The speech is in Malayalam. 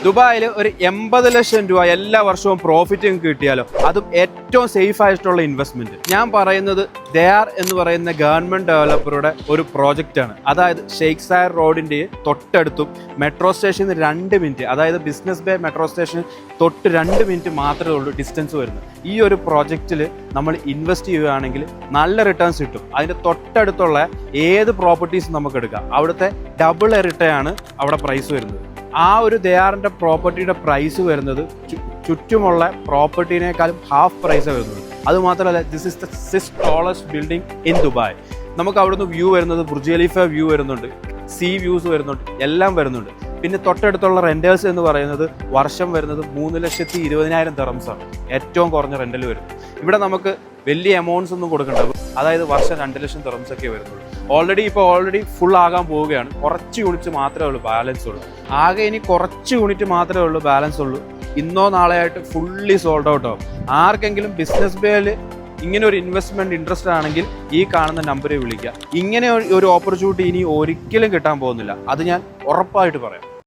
ദുബായിൽ ഒരു 80 ലക്ഷം രൂപ എല്ലാ വർഷവും പ്രോഫിറ്റ് കിട്ടിയാലോ, അതും ഏറ്റവും സേഫ് ആയിട്ടുള്ള ഇൻവെസ്റ്റ്മെന്റ്. ഞാൻ പറയുന്നത് ദയാർ എന്ന് പറയുന്ന ഗവൺമെന്റ് ഡെവലപ്പറുടെ ഒരു പ്രോജക്റ്റ് ആണ്. അതായത് ഷെയ്ഖ് സായർ റോഡിന്റെ തൊട്ടടുത്തും മെട്രോ സ്റ്റേഷന് 2 മിനിറ്റ്, അതായത് ബിസിനസ് ബേ മെട്രോ സ്റ്റേഷന് തൊട്ട് 2 മിനിറ്റ് മാത്രമേ ഉള്ളൂ ഡിസ്റ്റൻസ് വരുന്നത്. ഈ ഒരു പ്രോജക്റ്റിൽ നമ്മൾ ഇൻവെസ്റ്റ് ചെയ്യുകയാണെങ്കിൽ നല്ല റിട്ടേൺസ് കിട്ടും. അതിന്റെ തൊട്ടടുത്തുള്ള ഏത് പ്രോപ്പർട്ടീസ് നമുക്ക് എടുക്കാം, അവിടുത്തെ ഡബിൾ ഇരട്ടയാണ് അവിടെ പ്രൈസ് വരുന്നത്. ആ ഒരു ദയാറിന്റെ പ്രോപ്പർട്ടിയുടെ പ്രൈസ് വരുന്നത് ചുറ്റുമുള്ള പ്രോപ്പർട്ടീനേക്കാളും ഹാഫ് പ്രൈസ് വരുന്നത്. അതുമാത്രമല്ല, this is the 6th tallest building in Dubai. നമുക്ക് അവിടുന്ന് വ്യൂ വരുന്നത് ബുർജ് ഖലീഫ വ്യൂ വരുന്നുണ്ട്, സീ വ്യൂസ് വരുന്നുണ്ട്, എല്ലാം വരുന്നുണ്ട്. പിന്നെ തൊട്ടടുത്തുള്ള റെന്റേഴ്സ് എന്ന് പറയുന്നത് വർഷം വരുന്നത് 3,20,000 ദിർഹംസാണ് ഏറ്റവും കുറഞ്ഞ റെന്റൽ വരുന്നത്. ഇവിടെ നമുക്ക് വലിയ എമൗണ്ട്സ് ഒന്നും കൊടുക്കണ്ട, അതായത് വർഷം 2 ലക്ഷം ദിർഹംസ് ഒക്കെ വരുന്നുള്ളൂ. ഓൾറെഡി ഫുൾ ആകാൻ പോവുകയാണ്. കുറച്ച് യൂണിറ്റ് മാത്രമേ ഉള്ളൂ ബാലൻസ് ഉള്ളൂ. ആകെ ഇനി കുറച്ച് യൂണിറ്റ് മാത്രമേ ഉള്ളൂ ബാലൻസ് ഉള്ളൂ. ഇന്നോ നാളെയായിട്ട് ഫുള്ളി സോൾഡ് ഔട്ട് ആവും. ആർക്കെങ്കിലും ബിസിനസ് ബേയിൽ ഇങ്ങനെ ഒരു ഇൻവെസ്റ്റ്മെന്റ് ഇൻട്രസ്റ്റ് ആണെങ്കിൽ ഈ കാണുന്ന നമ്പറിൽ വിളിക്കുക. ഇങ്ങനെ ഒരു ഓപ്പർച്യൂണിറ്റി ഇനി ഒരിക്കലും കിട്ടാൻ പോകുന്നില്ല, അത് ഞാൻ ഉറപ്പായിട്ട് പറയാം.